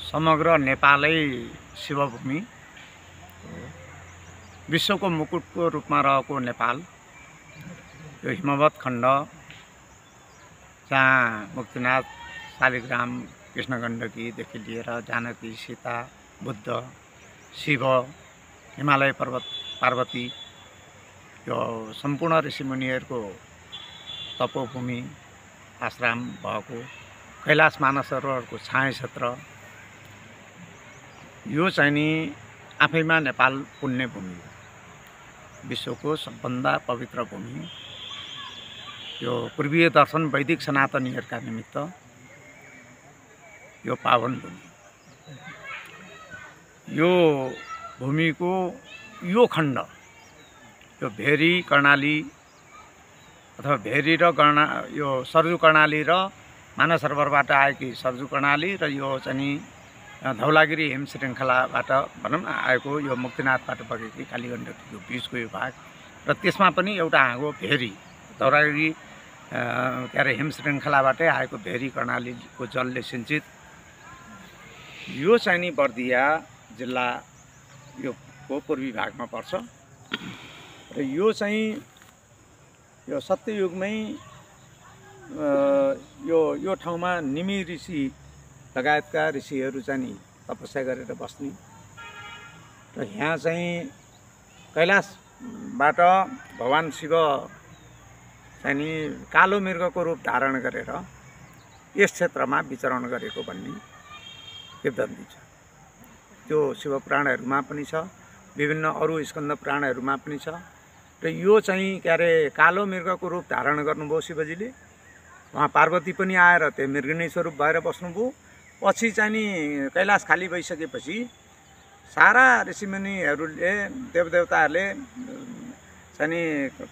समग्र नेपालै शिवभूमि, विश्वको मुकुटको रूपमा रहेको नेपाल, यो हिमवत खण्ड जहाँ मुक्तिनाथ, शालिग्राम, कृष्णगण्डकीदेखि लिएर जानकी, सीता, बुद्ध, शिव, हिमालय पर्वत, पार्वती, यो सम्पूर्ण ऋषिमुनिहरूको तपोभूमि आश्रम भएको कैलाश मानसरोवरको छाया क्षेत्र, यो चाहिँ नि आफैमा नेपाल पुण्य भूमि हो, विश्वको सबभन्दा पवित्र भूमि, यो पूर्वीय दर्शन वैदिक सनातनीहरूका निमित्त यो पावन भूमि, यो भूमिको यो खण्ड, यो भेरी कर्णाली अथवा भेरी र यो सरजू कर्णाली र मानस सरोवरबाट आएकी सरजू कर्णाली र यो चाहिँ धौलागिरी हिम श्रृङ्खलाबाट भनौँ न आएको यो मुक्तिनाथबाट बगेकी कालीगण्डकीको बिचको यो भाग र त्यसमा पनि एउटा हाँगो भेरी धौलागिरी के अरे हिम श्रृङ्खलाबाटै आएको भेरी कर्णालीको जलले सिञ्चित यो चाहिँ नि बर्दिया जिल्ला यो पूर्वी भागमा पर्छ र यो चाहिँ यो सत्ययुगमै यो ठाउँमा निमि ऋषि लगायतका ऋषिहरू चाहिँ नि तपस्या गरेर बस्ने र यहाँ चाहिँ कैलाशबाट भगवान शिव चाहिँ नि कालो मृगको रूप धारण गरेर यस क्षेत्रमा विचरण गरेको भन्ने किंवदन्ती छ। त्यो शिवपुराणहरूमा पनि छ, विभिन्न अरू स्कन्द पुराणहरूमा पनि छ र यो चाहिँ के अरे कालो मृगको रूप धारण गर्नुभयो शिवजीले, उहाँ पार्वती पनि आएर त्यो मृगिणी स्वरूप भएर बस्नुभयो। पछि चाहिँ नि कैलाश खाली भइसकेपछि सारा ऋषिमुनिहरूले देवदेवताहरूले चाहिँ नि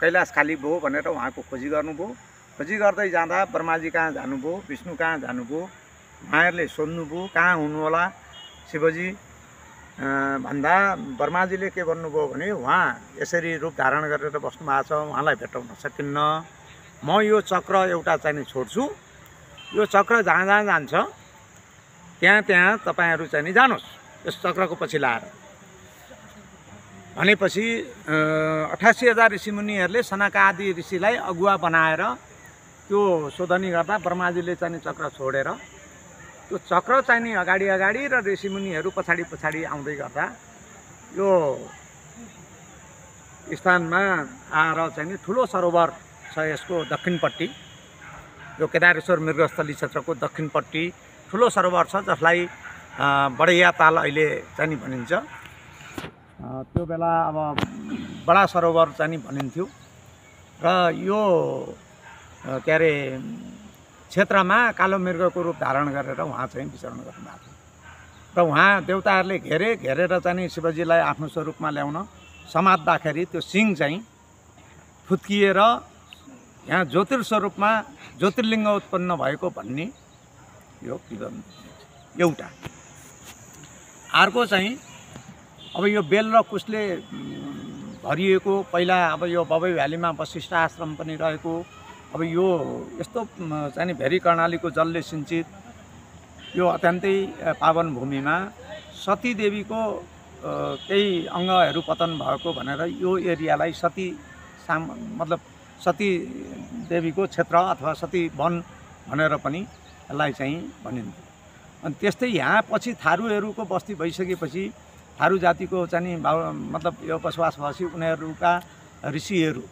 कैलाश खाली भयो भनेर उहाँको खोजी गर्नुभयो। खोजी गर्दै जाँदा ब्रह्माजी कहाँ जानुभयो, विष्णु कहाँ जानुभयो, उहाँहरूले सोध्नुभयो कहाँ हुनु होला शिवजी भन्दा ब्रह्माजीले के भन्नुभयो भने उहाँ यसरी रूप धारण गरेर बस्नु भएको छ, उहाँलाई भेटाउन सकिन्न, म यो चक्र एउटा चाहिँ नि छोड्छु, यो चक्र जहाँ जहाँ जान्छ त्यहाँ तपाईहरु चाहिँ नि जानुहोस् यस चक्रको पछि लाएर भनेपछि 88,000 ऋषिमुनिहरूले सनका आदि ऋषिलाई अगुवा बनाएर त्यो शोधनी गर्दा ब्रह्माजीले चाहिँ चक्र छोडेर त्यो चक्र चाहिँ नि अगाडि अगाडि र ऋषिमुनिहरू पछाडि पछाडि आउँदै गर्दा यो स्थानमा आएर चाहिँ नि ठुलो सरोवर छ, यसको दक्षिणपट्टि यो केदारेश्वर मृगस्थली क्षेत्रको दक्षिणपट्टि ठुलो सरोवर छ जसलाई बडैया ताल अहिले चाहिँ नि भनिन्छ। त्यो बेला अब बडा सरोवर चाहिँ नि भनिन्थ्यो र यो के अरे क्षेत्रमा कालो मृगको रूप धारण गरेर उहाँ चाहिँ विचरण गर्नुभएको थियो र उहाँ देवताहरूले घेरेर चाहिँ नि शिवजीलाई आफ्नो स्वरूपमा ल्याउन समात्दाखेरि त्यो सिंह चाहिँ फुत्किएर यहाँ ज्योतिर्स्वरूपमा ज्योतिर्लिङ्ग उत्पन्न भएको भन्ने यो किंवदन्ती एउटा। अर्को चाहिँ अब यो बेल र कुशले भरिएको पहिला अब यो बबई भ्यालीमा वशिष्ठ आश्रम पनि रहेको, अब यो यस्तो चाहिँ नि भेरी कर्णालीको जलले सिञ्चित यो अत्यन्तै पावन भूमिमा सती देवीको केही अङ्गहरू पतन भएको भनेर यो एरियालाई सती मतलब सती देवीको क्षेत्र अथवा सती वन भनेर पनि यसलाई चाहिँ भनिन्थ्यो। अनि त्यस्तै यहाँ पछि थारूहरूको बस्ती भइसकेपछि थारू जातिको चाहिँ मतलब यो बसोबास भएपछि उनीहरूका ऋषिहरू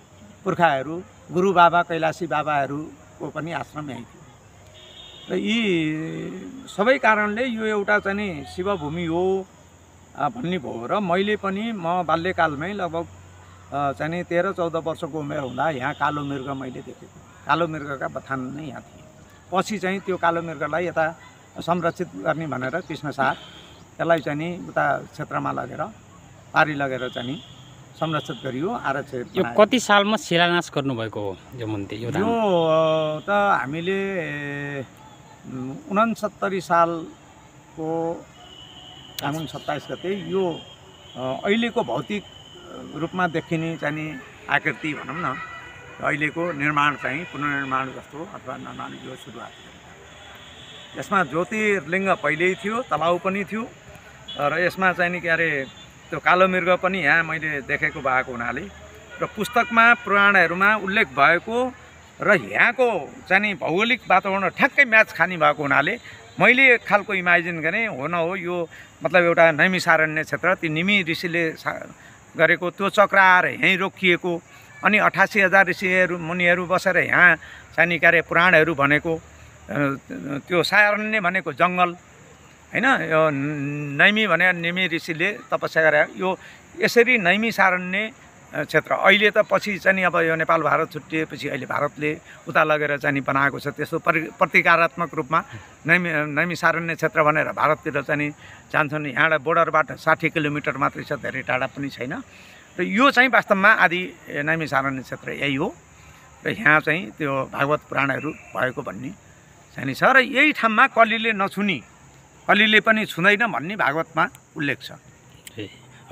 पुर्खाहरू गुरु बाबा कैलाशी बाबाहरूको पनि आश्रम यहीँ थियो र यी सबै कारणले यो एउटा चाहिँ शिवभूमि हो भन्ने भयो र मैले पनि म बाल्यकालमै लगभग चाहिँ 13-14 वर्षको उमेर हुँदा यहाँ कालो मृग मैले देखेको, कालो मृगका बथान नै यहाँ थिए। पछि चाहिँ त्यो कालो मृगलाई यता संरक्षित गर्ने भनेर कृष्ण सार त्यसलाई चाहिँ नि उता क्षेत्रमा लगेर पारी लगेर चाहिँ संरक्षित गरियो, आरक्षित। यो कति सालमा शिलान्यास गर्नुभएको हो यो मन्दिर? यो त हामीले 69 सालको फागुन 27 गते यो अहिलेको भौतिक रूपमा देखिने चाहिँ आकृति भनौँ न अहिलेको निर्माण चाहिँ पुनर्निर्माण जस्तो अथवा निर्माण यो सुरुवात यसमा ज्योतिर्लिङ्ग पहिल्यै थियो, तलाउ पनि थियो र यसमा चाहिँ नि के अरे त्यो कालो मृग पनि यहाँ मैले देखेको भएको हुनाले र पुस्तकमा पुराणहरूमा उल्लेख भएको र यहाँको चाहिँ नि भौगोलिक वातावरण ठ्याक्कै म्याच खाने भएको हुनाले मैले एक खालको इमेजिन गरेँ हो न हो यो मतलब एउटा नैमिसारण्य क्षेत्र ती निमि ऋषिले गरेको त्यो चक्र आएर यहीँ रोकिएको अनि 88,000 ऋषिहरू मुनिहरू बसेर यहाँ चाहिँ नि के अरे पुराणहरू भनेको त्यो सारण्य भनेको जङ्गल हैन यो नैमी भने निमि ऋषिले तपस्या गरे यो यसरी नैमिसारण्य क्षेत्र अहिले त पछि चाहिँ अब यो नेपाल भारत छुट्टिएपछि अहिले भारतले उता लगेर चाहिँ बनाएको छ त्यस्तो प्रतिकारात्मक रूपमा नैमिसारण्य क्षेत्र भनेर भारततिर चाहिँ जान्छन् यहाँबाट बोर्डरबाट 60 किलोमिटर मात्रै छ धेरै टाढा पनि छैन र यो चाहिँ वास्तवमा आदि नैमिसारण्य क्षेत्र यही हो र यहाँ चाहिँ त्यो भागवत पुराणहरू भएको भन्ने चाहिँ छ र यही ठाउँमा कलीले नछुनी कलीले पनि छुँदैन भन्ने भागवतमा उल्लेख छ।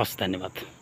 हस् धन्यवाद।